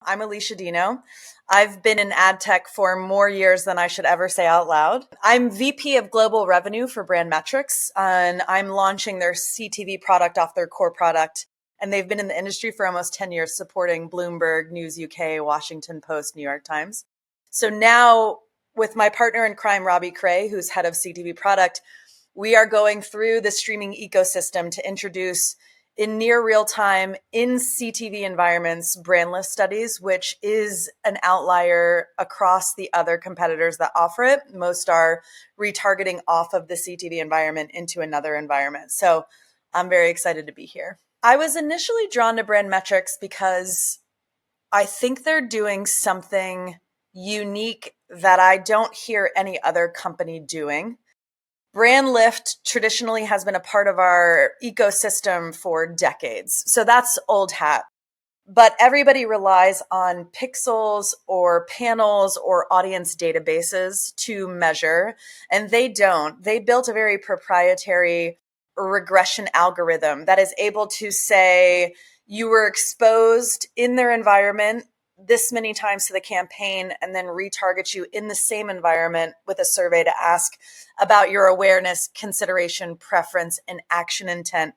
I'm Alysha Dino. I've been in ad tech for more years than I should ever say out loud. I'm VP of Global Revenue for Brand Metrics, and I'm launching their CTV product off their core product. And they've been in the industry for almost 10 years, supporting Bloomberg, News UK, Washington Post, New York Times. So now, with my partner in crime, Robbie Cray, who's head of CTV product, we are going through the streaming ecosystem to introduce in near real time in CTV environments, brand lift studies, which is an outlier across the other competitors that offer it. Most are retargeting off of the CTV environment into another environment. So I'm very excited to be here. I was initially drawn to brand metrics because I think they're doing something unique that I don't hear any other company doing. Brand lift traditionally has been a part of our ecosystem for decades. So that's old hat. But everybody relies on pixels or panels or audience databases to measure, and they don't. They built a very proprietary regression algorithm that is able to say you were exposed in their environment this many times to the campaign and then retarget you in the same environment with a survey to ask about your awareness, consideration, preference, and action intent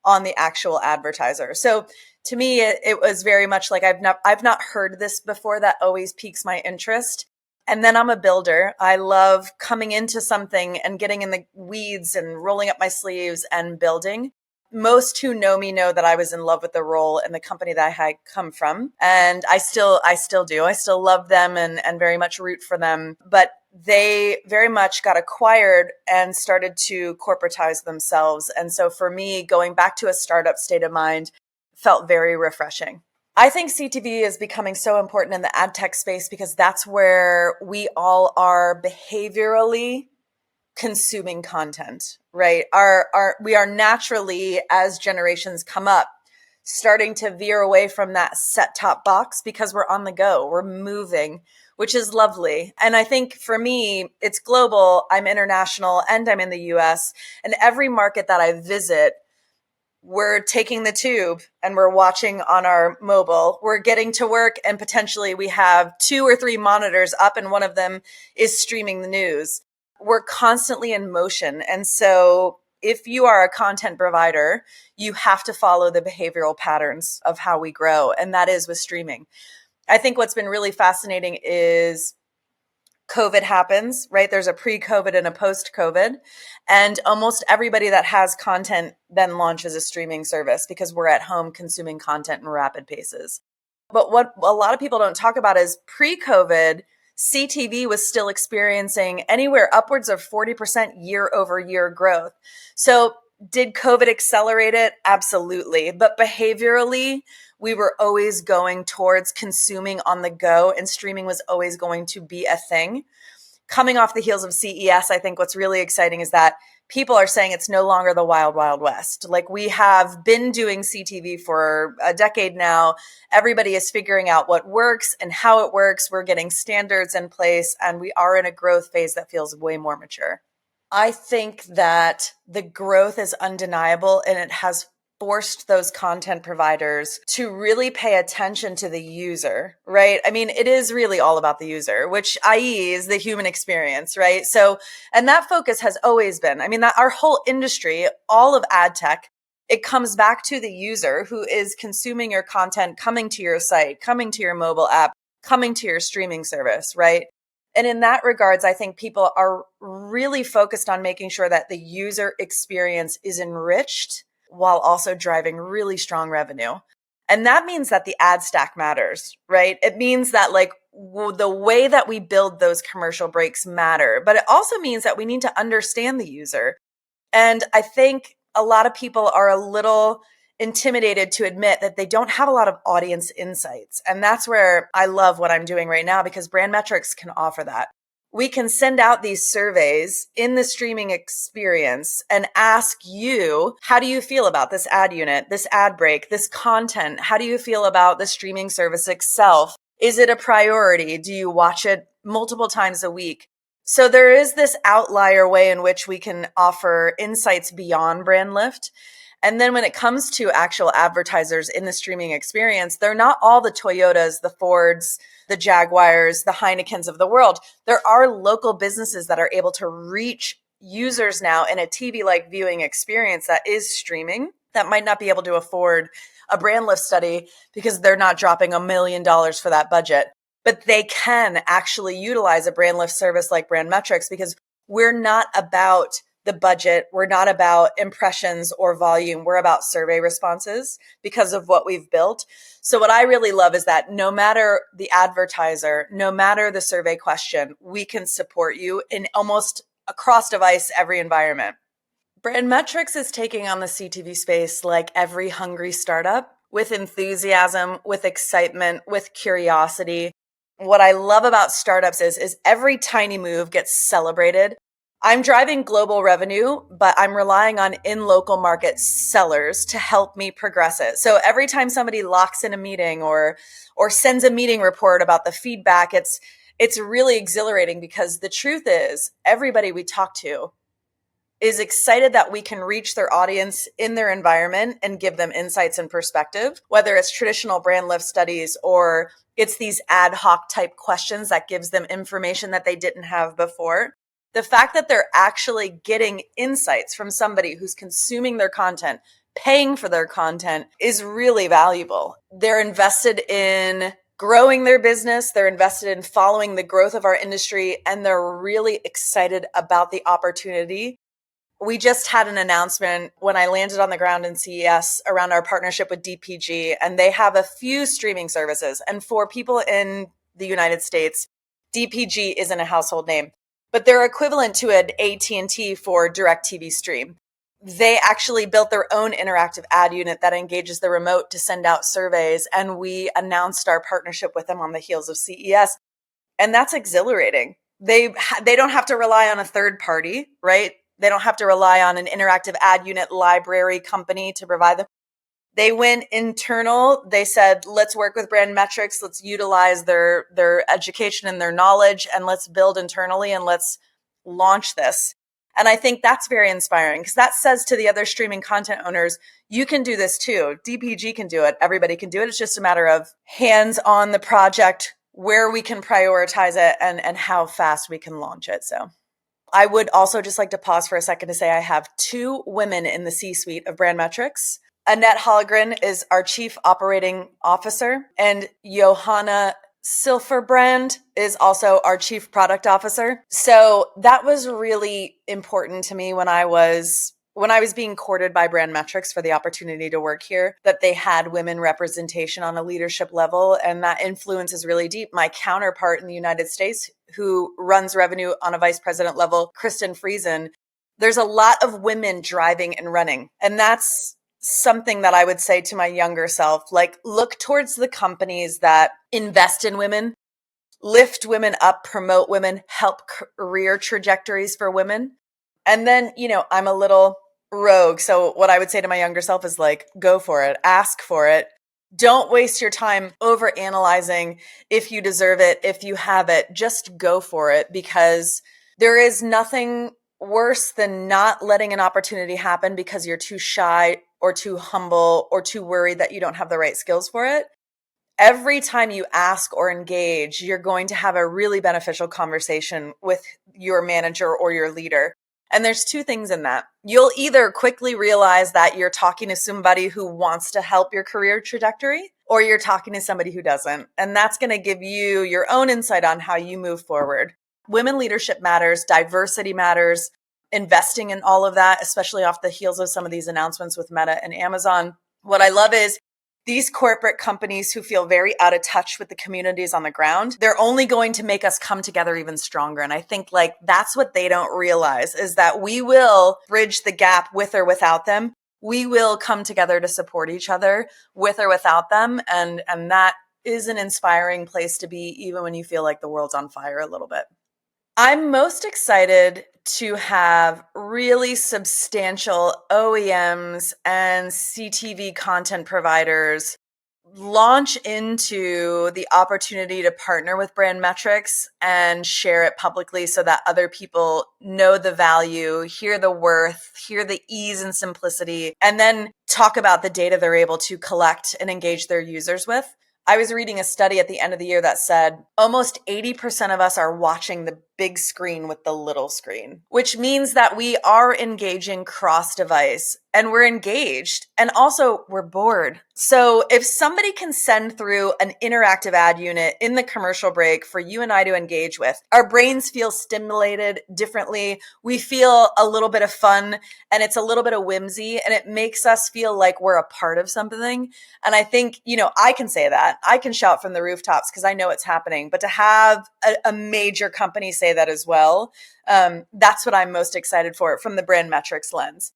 on the actual advertiser. So to me, it was very much like I've not heard this before. That always piques my interest. And then I'm a builder. I love coming into something and getting in the weeds and rolling up my sleeves and building. Most who know me know that I was in love with the role and the company that I had come from. And I still do. I still love them and very much root for them. But they very much got acquired and started to corporatize themselves. And so for me, going back to a startup state of mind felt very refreshing. I think CTV is becoming so important in the ad tech space because that's where we all are behaviorally consuming content, right? We are naturally, as generations come up, starting to veer away from that set top box because we're on the go, we're moving, which is lovely. And I think for me, it's global, I'm international, and I'm in the US. And every market that I visit, we're taking the tube and we're watching on our mobile. We're getting to work and potentially we have 2 or 3 monitors up and one of them is streaming the news. We're constantly in motion. And so if you are a content provider, you have to follow the behavioral patterns of how we grow. And that is with streaming. I think what's been really fascinating is COVID happens, right? There's a pre-COVID and a post-COVID. And almost everybody that has content then launches a streaming service because we're at home consuming content in rapid paces. But what a lot of people don't talk about is pre-COVID, CTV was still experiencing anywhere upwards of 40% year over year growth. So did COVID accelerate it? Absolutely. But behaviorally, we were always going towards consuming on the go and streaming was always going to be a thing. Coming off the heels of CES, I think what's really exciting is that people are saying it's no longer the wild, wild west. Like we have been doing CTV for a decade now. Everybody is figuring out what works and how it works. We're getting standards in place and we are in a growth phase that feels way more mature. I think that the growth is undeniable and it has forced those content providers to really pay attention to the user, right? I mean, it is really all about the user, which i.e. is the human experience, right? So, and that focus has always been, I mean, that our whole industry, all of ad tech, it comes back to the user who is consuming your content, coming to your site, coming to your mobile app, coming to your streaming service, right? And in that regards, I think people are really focused on making sure that the user experience is enriched while also driving really strong revenue. And that means that the ad stack matters, right? It means that like the way that we build those commercial breaks matter, but it also means that we need to understand the user. And I think a lot of people are a little intimidated to admit that they don't have a lot of audience insights. And that's where I love what I'm doing right now because brand metrics can offer that. We can send out these surveys in the streaming experience and ask you, how do you feel about this ad unit, this ad break, this content? How do you feel about the streaming service itself? Is it a priority? Do you watch it multiple times a week? So there is this outlier way in which we can offer insights beyond brand lift. And then when it comes to actual advertisers in the streaming experience, they're not all the Toyotas, the Fords, the Jaguars, the Heinekens of the world. There are local businesses that are able to reach users now in a TV-like viewing experience that is streaming that might not be able to afford a brand lift study because they're not dropping $1 million for that budget. But they can actually utilize a brand lift service like Brand Metrics because we're not about the budget. We're not about impressions or volume. We're about survey responses because of what we've built. So what I really love is that no matter the advertiser, no matter the survey question, we can support you in almost across device, every environment. Brand Metrics is taking on the CTV space like every hungry startup with enthusiasm, with excitement, with curiosity. What I love about startups is every tiny move gets celebrated. I'm driving global revenue, but I'm relying on in-local market sellers to help me progress it. So every time somebody locks in a meeting or sends a meeting report about the feedback, it's really exhilarating because the truth is everybody we talk to is excited that we can reach their audience in their environment and give them insights and perspective, whether it's traditional brand lift studies or it's these ad hoc type questions that gives them information that they didn't have before. The fact that they're actually getting insights from somebody who's consuming their content, paying for their content is really valuable. They're invested in growing their business. They're invested in following the growth of our industry, and they're really excited about the opportunity. We just had an announcement when I landed on the ground in CES around our partnership with DPG, and they have a few streaming services. And for people in the United States, DPG isn't a household name, but they're equivalent to an AT&T for DirecTV Stream. They actually built their own interactive ad unit that engages the remote to send out surveys, and we announced our partnership with them on the heels of CES, and that's exhilarating. They don't have to rely on a third party, right? They don't have to rely on an interactive ad unit library company to provide them. They went internal. They said, let's work with Brand Metrics. Let's utilize their education and their knowledge, and let's build internally and let's launch this. And I think that's very inspiring because that says to the other streaming content owners, you can do this too. DPG can do it. Everybody can do it. It's just a matter of hands on the project, where we can prioritize it and how fast we can launch it. So I would also just like to pause for a second to say I have 2 women in the C-suite of Brand Metrics. Annette Hollgren is our Chief Operating Officer, and Johanna Silferbrand is also our Chief Product Officer. So that was really important to me when I was being courted by Brand Metrics for the opportunity to work here, that they had women representation on a leadership level, and that influence is really deep. My counterpart in the United States, who runs revenue on a vice president level, Kristen Friesen, there's a lot of women driving and running. And that's something that I would say to my younger self, like, look towards the companies that invest in women, lift women up, promote women, help career trajectories for women. And then, I'm a little rogue. So what I would say to my younger self is like, go for it, ask for it. Don't waste your time over analyzing if you deserve it, if you have it. Just go for it, because there is nothing worse than not letting an opportunity happen because you're too shy or too humble or too worried that you don't have the right skills for it. Every time you ask or engage, you're going to have a really beneficial conversation with your manager or your leader. And there's 2 things in that. You'll either quickly realize that you're talking to somebody who wants to help your career trajectory, or you're talking to somebody who doesn't. And that's going to give you your own insight on how you move forward. Women leadership matters, diversity matters, investing in all of that, especially off the heels of some of these announcements with Meta and Amazon. What I love is these corporate companies who feel very out of touch with the communities on the ground, they're only going to make us come together even stronger. And I think that's what they don't realize, is that we will bridge the gap with or without them. We will come together to support each other with or without them. And that is an inspiring place to be, even when you feel like the world's on fire a little bit. I'm most excited to have really substantial OEMs and CTV content providers launch into the opportunity to partner with brand metrics and share it publicly so that other people know the value, hear the worth, hear the ease and simplicity, and then talk about the data they're able to collect and engage their users with. I was reading a study at the end of the year that said almost 80% of us are watching the big screen with the little screen, which means that we are engaging cross device and we're engaged and also we're bored. So if somebody can send through an interactive ad unit in the commercial break for you and I to engage with, our brains feel stimulated differently. We feel a little bit of fun and it's a little bit of whimsy and it makes us feel like we're a part of something. And I think, I can say that. I can shout from the rooftops because I know it's happening. But to have a major company say that as well, that's what I'm most excited for from the brand metrics lens.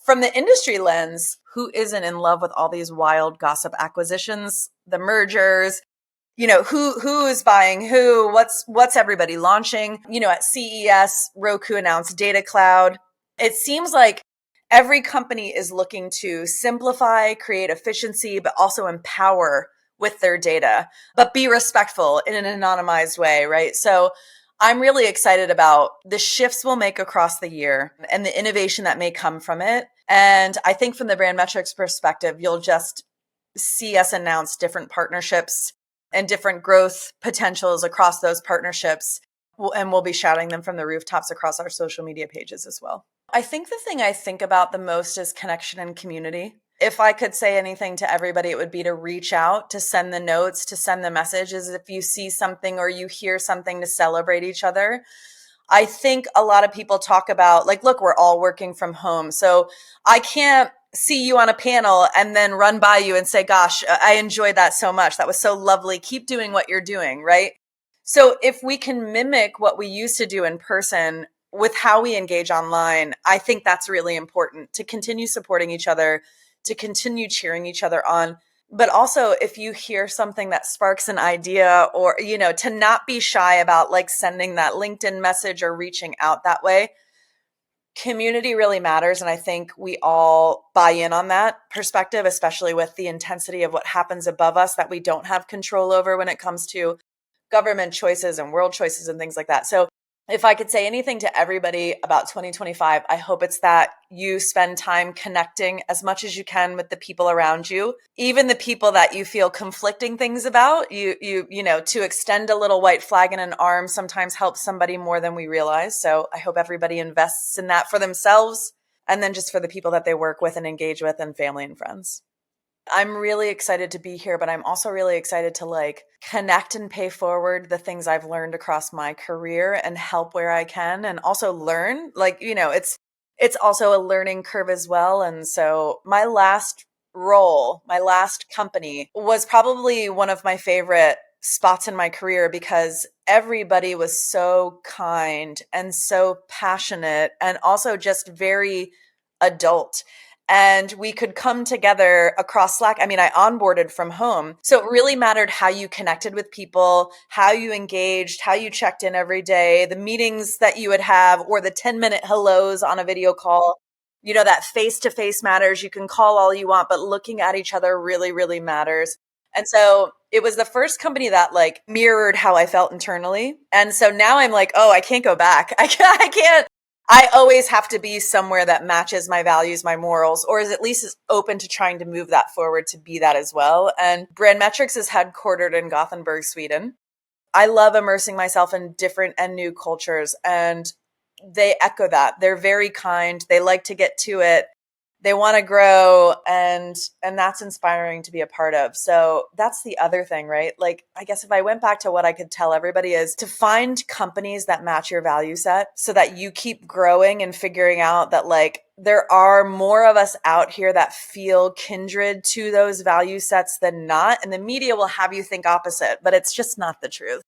From the industry lens, who isn't in love with all these wild gossip acquisitions, the mergers, who is buying who, what's everybody launching? At CES, Roku announced Data Cloud. It seems like every company is looking to simplify, create efficiency, but also empower with their data, but be respectful in an anonymized way, right? So I'm really excited about the shifts we'll make across the year and the innovation that may come from it. And I think from the brand metrics perspective, you'll just see us announce different partnerships and different growth potentials across those partnerships. And we'll be shouting them from the rooftops across our social media pages as well. I think the thing I think about the most is connection and community. If I could say anything to everybody, it would be to reach out, to send the notes, to send the messages. If you see something or you hear something, to celebrate each other. I think a lot of people talk about look, we're all working from home. So I can't see you on a panel and then run by you and say, gosh, I enjoyed that so much. That was so lovely. Keep doing what you're doing, right? So if we can mimic what we used to do in person with how we engage online, I think that's really important to continue supporting each other, to continue cheering each other on. But also if you hear something that sparks an idea or, to not be shy about sending that LinkedIn message or reaching out that way. Community really matters. And I think we all buy in on that perspective, especially with the intensity of what happens above us that we don't have control over when it comes to government choices and world choices and things like that. So if I could say anything to everybody about 2025, I hope it's that you spend time connecting as much as you can with the people around you, even the people that you feel conflicting things about. To extend a little white flag in an arm sometimes helps somebody more than we realize. So I hope everybody invests in that for themselves and then just for the people that they work with and engage with and family and friends. I'm really excited to be here, but I'm also really excited to connect and pay forward the things I've learned across my career and help where I can and also learn. It's also a learning curve as well. And so my last role, my last company was probably one of my favorite spots in my career because everybody was so kind and so passionate and also just very adult. And we could come together across Slack. I mean, I onboarded from home. So it really mattered how you connected with people, how you engaged, how you checked in every day, the meetings that you would have, or the 10-minute hellos on a video call. That face-to-face matters. You can call all you want, but looking at each other really, really matters. And so it was the first company that mirrored how I felt internally. And so now I'm oh, I can't go back. I can't. I always have to be somewhere that matches my values, my morals, or is at least open to trying to move that forward to be that as well. And Brand Metrics is headquartered in Gothenburg, Sweden. I love immersing myself in different and new cultures, and they echo that. They're very kind. They like to get to it. They want to grow, and that's inspiring to be a part of. So that's the other thing, right? I guess if I went back to what I could tell everybody is to find companies that match your value set so that you keep growing and figuring out that there are more of us out here that feel kindred to those value sets than not. And the media will have you think opposite, but it's just not the truth.